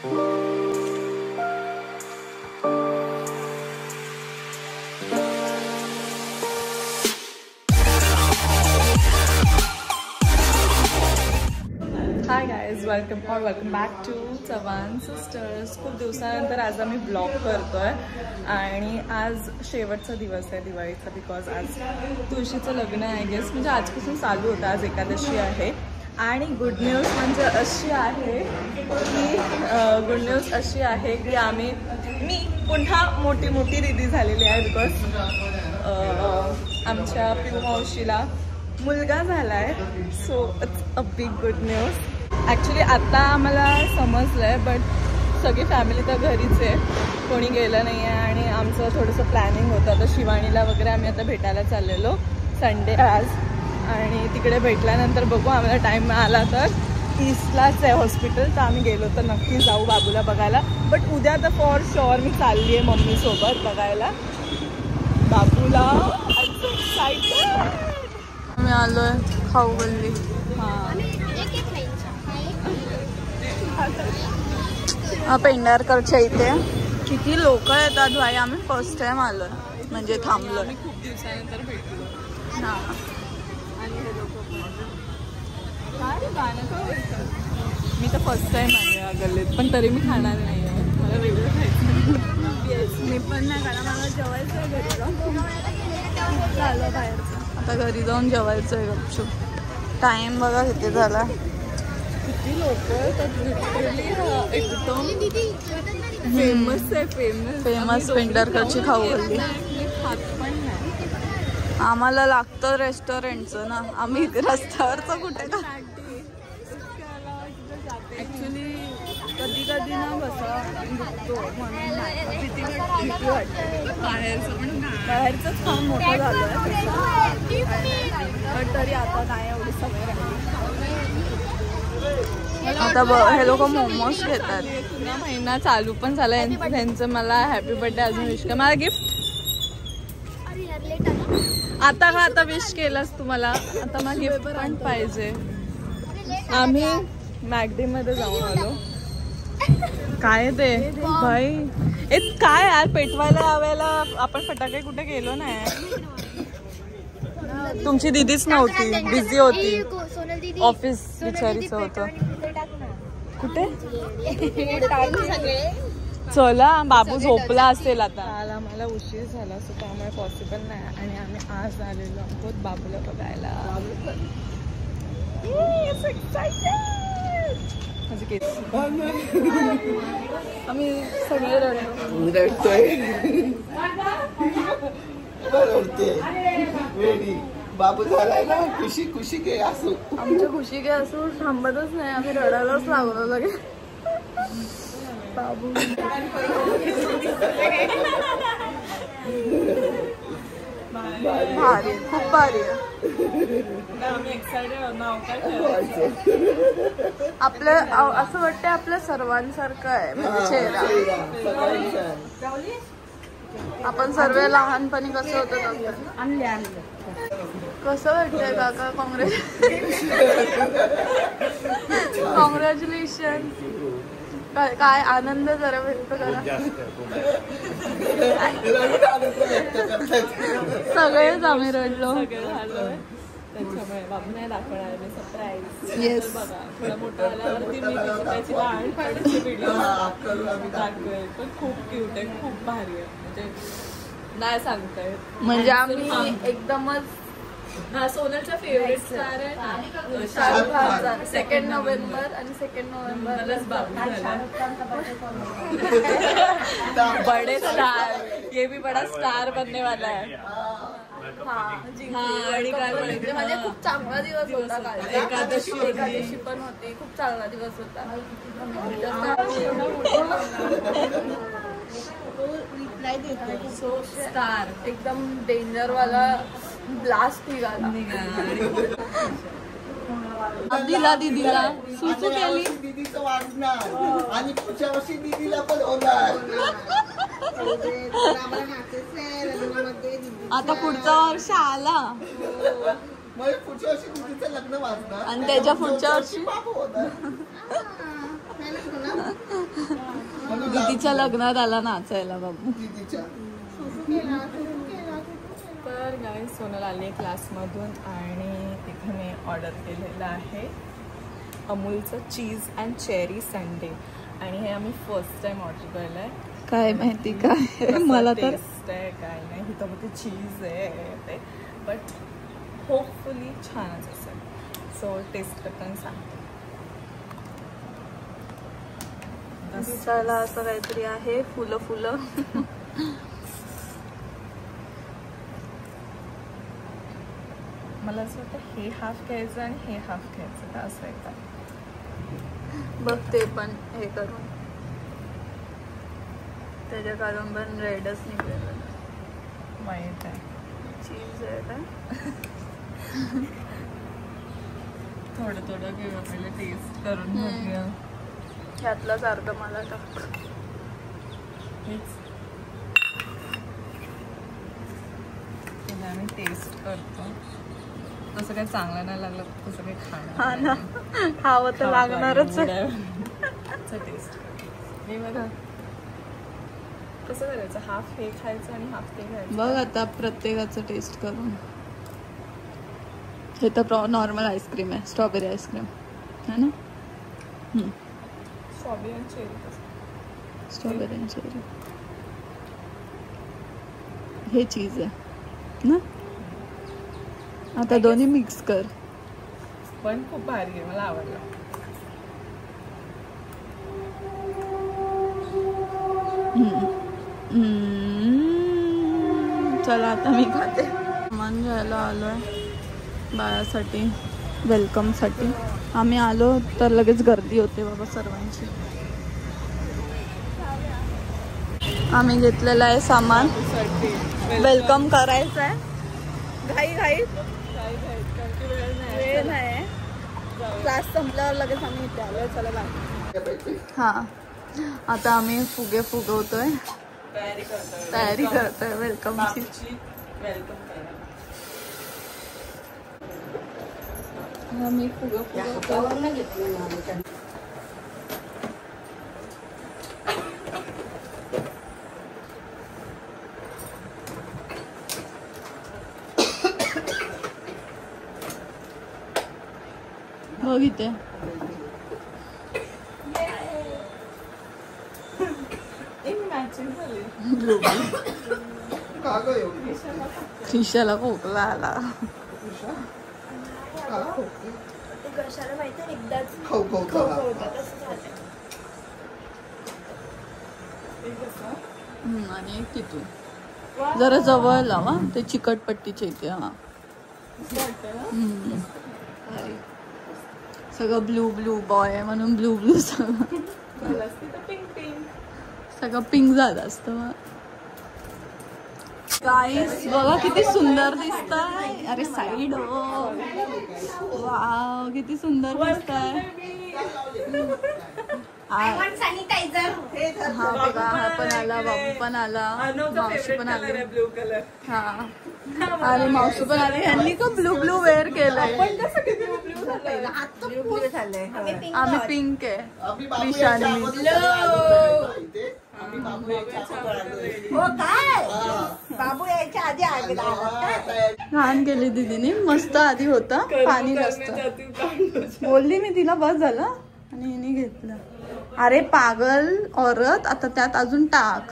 High guys, welcome back to Chavan sisters. खूप दिवसानंतर आज आम्ही ब्लॉग करतोय आणि आज शेवटचा दिवस आहे दिवाळीचा, बिकॉज आज तुळशीचं लग्न आहे आय गेस. म्हणजे आजपासून चालू होतं, आज एकादशी आहे. आणि गुड न्यूज अशी आहे की मी पुन्हा मोठी दीदी झालेली आहे, बिकॉज आमच्या पिऊ मावशीला मुलगा झाला आहे. So it's a big good news. Actually आता आम्हाला समजलं आहे, बट सगळी फॅमिली तर घरीच आहे, कोणी गेलं नाही आहे. आणि आमचं थोडंसं प्लॅनिंग होतं. आता शिवानीला वगैरे आम्ही आता भेटायला चाललेलो संडे आज, आणि तिकडे भेटल्यानंतर बघू आम्हाला टाईम मिळाला तर ईस्टलाच आहे हॉस्पिटल, तर आम्ही गेलो तर नक्की जाऊ बाबूला बघायला. बट उद्या तर फॉर शुअर मी चालली आहे मम्मीसोबत बघायला बाबूला. आम्ही आलो आहे खाऊ गल्ली. हां, पेंढारकरच्या इथे किती लोक येतात भाई. आम्ही फर्स्ट टाइम आलो म्हणजे थांबलो, खूप दिवसानंतर भेटलो. हां, आणि हे लोक मी तर फर्स्ट टाइम आले या गल्लीत, पण तरी मी खाणार नाही आहे, मला वेगळं खायचं. येस, मी पण नाही, कारण मला जेवायचं आहे घरी जाऊन. झालं बाहेरचं, आता घरी जाऊन जेवायचं आहे गपचूप. टाईम बघा किती झाला. किती लोक एकदम फेमस पेंढारकरची खाऊ गल्ली. आम्हाला लागतं रेस्टॉरंटचं ना, आम्ही रस्त्यावरचं कुठे का. ॲक्च्युली कधी ना कसं दुखतो म्हणून भीती वाटते. बाहेरचंच खाऊन मोठं झालं आहे, पण तरी आता नाही एवढी सवय राहिली. आता हे लोक मोमोज घेतात. पुन्हा महिना चालू पण झाला यांचं. मला हॅपी बर्थडे अजून विश कर. मला गिफ्ट आता विश केलंस तुम्हाला, आता मला गिफ्ट पण पाहिजे. आम्ही मॅगडी मध्ये जाऊन आलो. काय ते भाई, काय यार पेटवायला यावेळेला आपण फटाके कुठे गेलो नाही. तुमची दीदीच नव्हती, बिझी होती, ऑफिस विचारायचं होतं. कुठे चला, बाबू झोपला असेल आता. आम्हाला उशीर झाला, सो त्यामुळे पॉसिबल नाही. आणि आम्ही आज आलेलो आहोत बाबूला बघायला. आम्ही सगळे रडतोय. बाबू झालाय ना, खुशी घे असू. आमच्या खुशी घे असू थांबतच नाही, आम्ही रडायलाच लागलो लगे. बाबू भारी, खूप भारी आहे. आम्ही एक्सायटेड आपलं असं वाटतंय आपल्या सर्वांसारखं आहे म्हणजे चेहरा. आपण सर्व लहानपणी कसं होतं कसं वाटतंय काका? कॉंग्रॅच्युलेशन. काय आनंद जरा व्यक्त करा. सगळेच आम्ही रडलो. त्याच्यामुळे बाबू नाही दाखवणार मी सरप्राईज. येस, बघा थोडा मोठा आल्यावरती मी त्याची लहानपणीचे व्हिडिओ दाखवेल. पण खूप क्यूट आहे, खूप भारी आहे, म्हणजे नाही सांगता येत. म्हणजे आम्ही एकदमच सोनलचा फेवरेट स्टार आहे शाहरुख खानचा. 2 नोव्हेंबर आणि 2 नोव्हेंबरलाच बाबू झाला. बडे स्टार, ये भी बडा स्टार बनने वाला है. आणि काय बोलायचं, म्हणजे खूप चांगला दिवस होता काल. एकादशी पण होती, खूप चांगला दिवस होता. सो स्टार एकदम डेंजर वाला ब्लास्ट निघाला. दिला दीदीला सुचू केली. दीदीचं वाढणार आणि पुढच्या वर्षी दीदीला पण होणार. आता पुढचा वर्ष आला, मग पुढच्या वर्षी दीदीचं लग्न वाजणार आणि त्याच्या पुढच्या वर्षी बाबू होणार. दीदीच्या लग्नात आला नाचायला बाबू. तर गाईज सोनल आली आहे क्लासमधून आणि तिथे मी ऑर्डर केलेलं आहे अमूलचं चीज अँड चेरी संडे. आणि हे आम्ही फर्स्ट टाइम ऑर्डर केलं आहे. काय माहिती काय मला तर टेस्ट आहे काय नाही. ही तर ते चीज आहे ते, बट होपफुली छानच असेल. सो टेस्ट करताना सांगते. दिसायला असं काहीतरी आहे, फुलं फुलं. मला असं वाटतं हे हाफ घ्यायचं आणि हे हाफ घ्यायचं का, असं आहे का बघ. ते पण हे करून त्याच्या काढून पण रेडच निघलेलं माहीत आहे. चीज आहे का थोडं थोडं घेऊया पहिले टेस्ट करून बघूया. ह्यातला सारखं मला टाक. आम्ही टेस्ट करतो. तसं काही चांगलं नाही लागलं तसं काही खाणं. हा ना, खावं तर लागणारच. टेस्ट हे बघा कसं करायचं. हाफ हे खायचं आणि हाफ ते खायचं. बघ आता प्रत्येकाचं टेस्ट करून. हे तर नॉर्मल आईस्क्रीम आहे, स्ट्रॉबेरी आईस्क्रीम है ना. Strawberry and cherry. Strawberry and cherry. हे चीज आहे ना. आता दोन्ही मिक्स कर. पण खूप भारी आहे, मला आवडलं. चला आता मी खाते. सामान घ्यायला आलोय बाळासाठी, वेलकमसाठी. आम्ही आलो तर लगेच गर्दी होते बाबा सर्वांची. आम्ही घेतलेलं आहे सामान, वेलकम करायचं आहे. घाई घाई वेळ नाही. क्लास संपल्यावर लगेच आम्ही इथे आलोय. चला बाय. हां आता आम्ही फुगे फुगवतोय, तयारी करतोय वेलकमची. आम्ही फुगे फुगवतो. बघ इथे खिशाला खोकला आला. आणि तिथून जरा जवळ लावा ते चिकटपट्टीच्या इथे. हा सगळं ब्लू ब्लू बॉय आहे म्हणून ब्लू ब्लू सगळं सगळं पिंक झालं असतं. गाईस बघा किती सुंदर दिसतंय. अरे साईड वाव किती सुंदर दिसतंय. हा बघा हा पण आला, बाबू पण आला, मावशी पण आली. हा आणि मावशी पण आली. यांनी का ब्लू ब्लू वेअर केलंय. आम्ही पिंक आहे. विशाली छान केली दीदीने, मस्त. आधी होता पाणी जास्त. बोलली मी तिला बस झालं आणि हिने घेतलं. अरे पागल औरत, आता त्यात अजून टाक.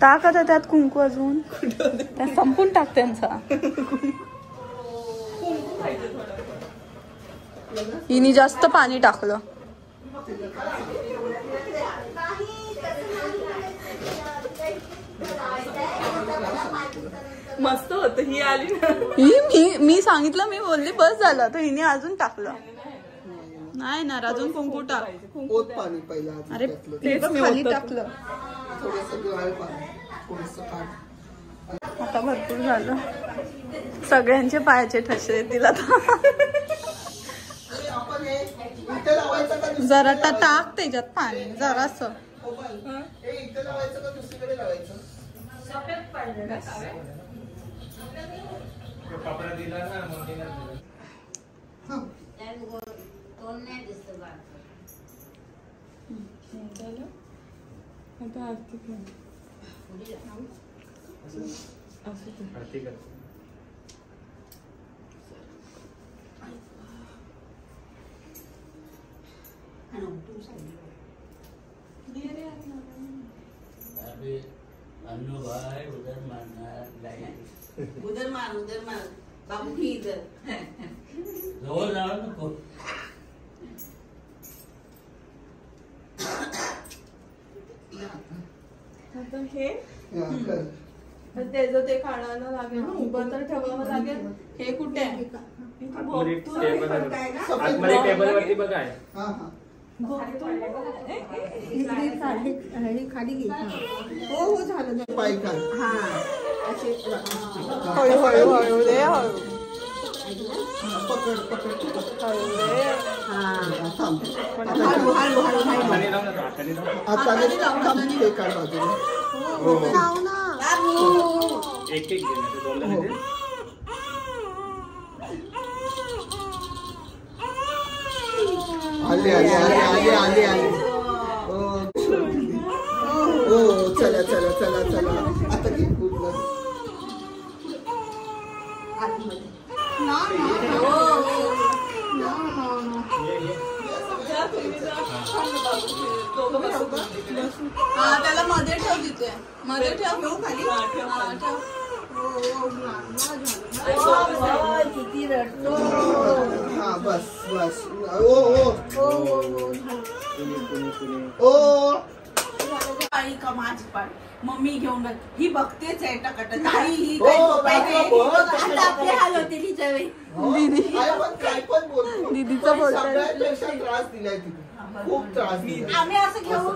टाक आता त्यात कुंकू अजून. त्या संपून टाक त्यांचा. हिने जास्त पाणी टाकलं. मस्त होत. ही आली ना, मी सांगितलं, मी बोलली बस झालं, तर हिने अजून टाकलं. नाही ना अजून कुंकू टाक. अरे तेच खाली टाकलं. आता भरपूर झालं. सगळ्यांचे पायाचे ठसे तिला. जरा टाक त्याच्यात पाणी जरास. आता आरती कर. आरती कर. भाई उधर मारना उधर मार बाबू की इधर जवळ जाणार नको. आता हे त्याचं ते काढायला लागेल, उभं तर ठेवावं लागेल. हे कुठे आहे? आतमध्ये टेबल वरती बघा आहे. खाली घे. हो झालं. हळूहळू हळू रे, हळू पकड पकड हळू रे. एक एक आले आले आले आले आले आले. हो चला चला चला चला. आता घे पूर्ण. त्याला मध्ये ठेव, तिथे मध्ये ठेव. खाली किती रडतो. हा बस बस. ओ ओ ओ आई का माझी पाड मम्मी घेऊन ही बघतेच आहे टकट. ताई ही आपले हाल होते तिच्या वेळी. काय पण बोलतो. दीदीचा सगळ्यांपेक्षा त्रास दिलाय तिथे. खूप त्रास दिला. आम्ही असं घेऊन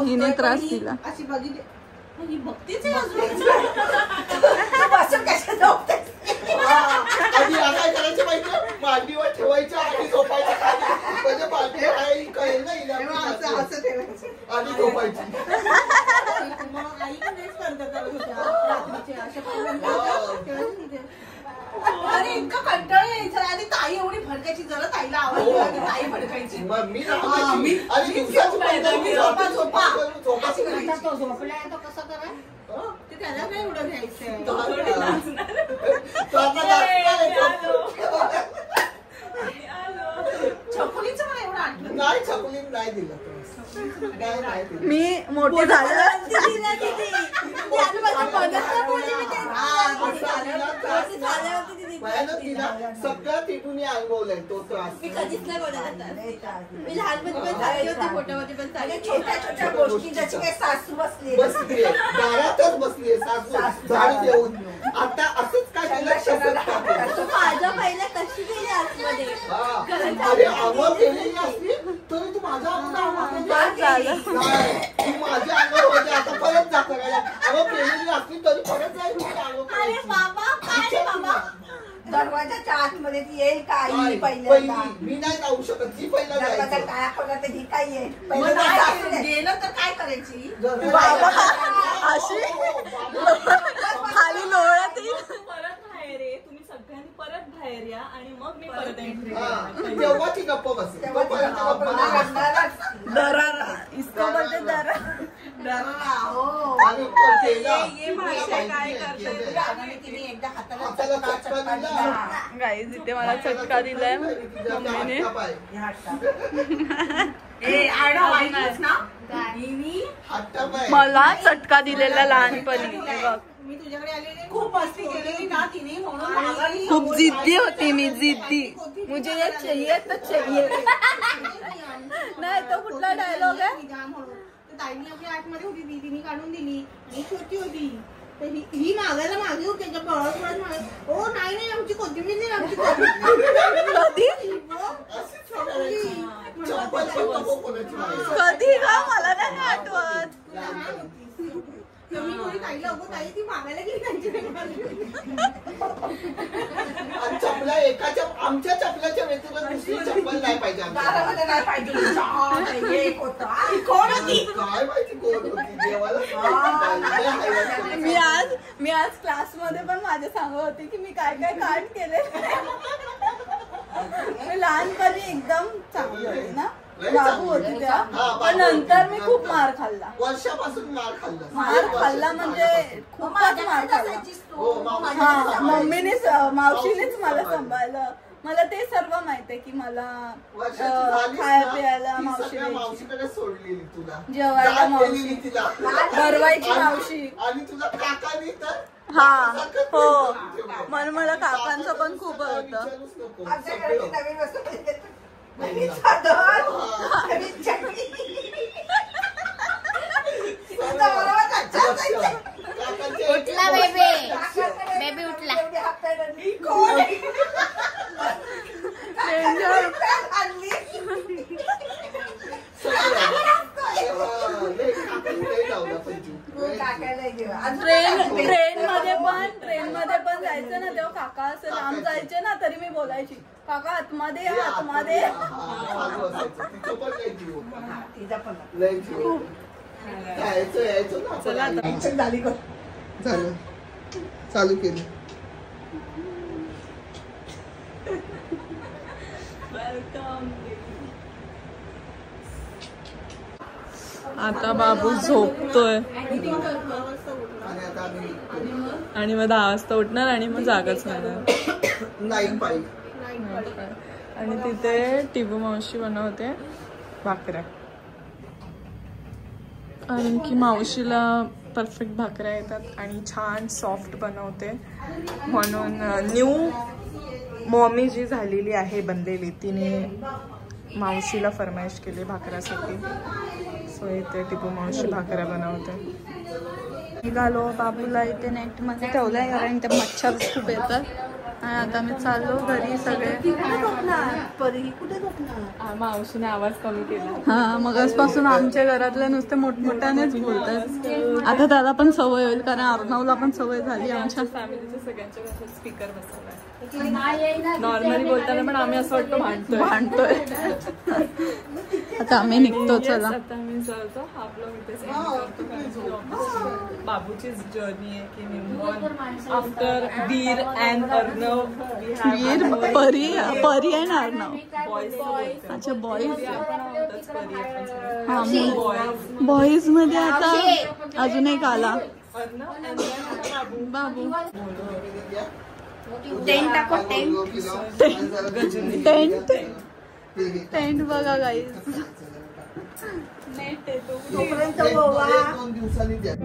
हिने त्रास दिला. अशी बघितली ही बघतेच आहे अजून कशा झोपतेस. आधी काय करायचं माहिती, मांडीवर ठेवायचं आणि झोपायचं खाली. म्हणजे मांडी आहे कळेल नाही असं ठेवायचं आणि झोपायची. आई नाही स्पर्धा करत होत्या रात्रीचे अशा. अरे इतकं कंटाळ यायचं. आणि ताई एवढी भडकायची, जरा ताईला आवाज ताई भडकायची. मी झोपलाय तो कसं करा ते त्याला नाही एवढं घ्यायचं. छकुलीचं मला एवढं आठवण नाही. छकुली नाही दिलं. मी मोठी झालं. सगळं तिथून अनुभवलंय तो त्रास. मी कधीच नाही बोलत. मी लहानपणी पण झाली होती, मोठ्यामध्ये पण झाली. छोट्या छोट्या गोष्टी ज्याची काही सासू बसली दारातच बसलीये सासू झाड देऊन. आता असंच काय माझ्या पहिल्या कशी गेली आतमध्ये. अरे आवाज गेलेली असली तरी तू माझ्या तू माझ्या अंगावर होते. आता परत जा करायला. अगं केलेली असली तरी परत जाईल. अरे बाबा काय बाबा. दरवाजाच्या आतमध्ये ती येईल का आई पहिल्यांदा. मी नाही जाऊ शकत. ती पहिला जायचं. काय कोणाला ही काय येईल. गेलं तर काय करायची. अशी खाली लोळत परत बाहेर ये. तुम्ही सगळ्यांनी परत बाहेर या आणि मग मी परत एंट्री. तेव्हा ती गप्प बसेल. दरारा इसको बोलते दरारा. गाईज इथे मला चटका दिलाय मम्मीने. मला चटका दिलेला लहानपणी. मी तुझ्याकडे आलेली खूप मस्ती केलेली ना तिने म्हणून. खूप जिद्दी होती मी. जिद्दी मुझे ये चाहिए तो चाहिए. नाही तो कुठला डायलॉग आहे. ताईने आपल्या आतमध्ये होती ती तिने काढून दिली आणि छोटी होती. तर ही मागायला मागे होती. त्याच्या पळत पळत मागे. हो नाही नाही आमची कोथिंबीर नाही. आमची कधी का मला नाही आठवत. मी कोणी ताईला अगो ताई ती मागायला गेली. चपला एकाच्या आमच्या चपलाच्या व्यतिरिक्त दुसरी चप्पल नाही पाहिजे. कोण होती काय माहिती कोण होती. देवाला मी आज क्लासमध्ये पण माझ्या सांगत होती की मी काय काय कांड केले. लहानपणी एकदम चांगली होती ना, बाबू होती त्या, पण नंतर मी खूप मार खाल्ला. वर्षापासून मार खाल्ला म्हणजे खूपच मार खाल्ला. हा, मम्मीनेच मावशीनेच मला सांभाळलं. मला ते सर्व माहित आहे की मला खाया प्यायला मावशीकडे सोडलेली तुला, जेवायला मावशी, बरवायची मावशी. आणि तुझा काकानी तर हा हो, म्हणून मला काकांचं पण खूप होतं. उठला बेबी, बेबी उठला. ट्रेन मध्ये पण जायचं ना, तेव्हा काका असं लांब जायचे ना, तरी मी बोलायची काका आतमध्ये आतमध्ये. चला आता झालं, चालू केलं. आता बाबू झोपतोय आणि मग 10 वाजता उठणार आणि मग जागच नाही. आणि तिथे टिबू मावशी बनवते भाकऱ्या, कारण की मावशीला परफेक्ट भाकऱ्या येतात आणि छान सॉफ्ट बनवते. म्हणून न्यू मॉमी जी झालेली आहे बनलेली, तिने मावशीला फरमाईश केली भाकऱ्यासाठी. सो इथे टिपू मावशी भाकऱ्या बनवते. निघालो, बाबूला इथे नेटमध्ये ठेवलंय कारण ते मच्छर खूप येतात. आणि आता मी चाललो घरी. सगळे कुठे झोपणार? मावशीने आवाज कमी केला. हा, मगाचपासून आमच्या घरातले नुसते मोठमोठ्यानेच बोलतात. आता त्याला पण सवय होईल, कारण अर्णवला पण सवय झाली. आमच्या फॅमिलीच्या सगळ्यांच्या घरात स्पीकर बसवलाय. नॉर्मली बोलताना पण आम्ही असं वाटतं भांडतोय. आता आम्ही निघतो. चला आता आम्ही जातो. हा ब्लॉग इथे सेंड करतो. बाबूची जर्नी आहे की निम्बॉन आफ्टर वीर अँड अर्णव. वीर, परी अँड अर्णव. अच्छा, बॉईज. हा, बॉईज मध्ये आता अजून एक आला बाबू. टेंट टाको, टेंट बघा गाईज. तोपर्यंत 2 दिवसांनी द्या.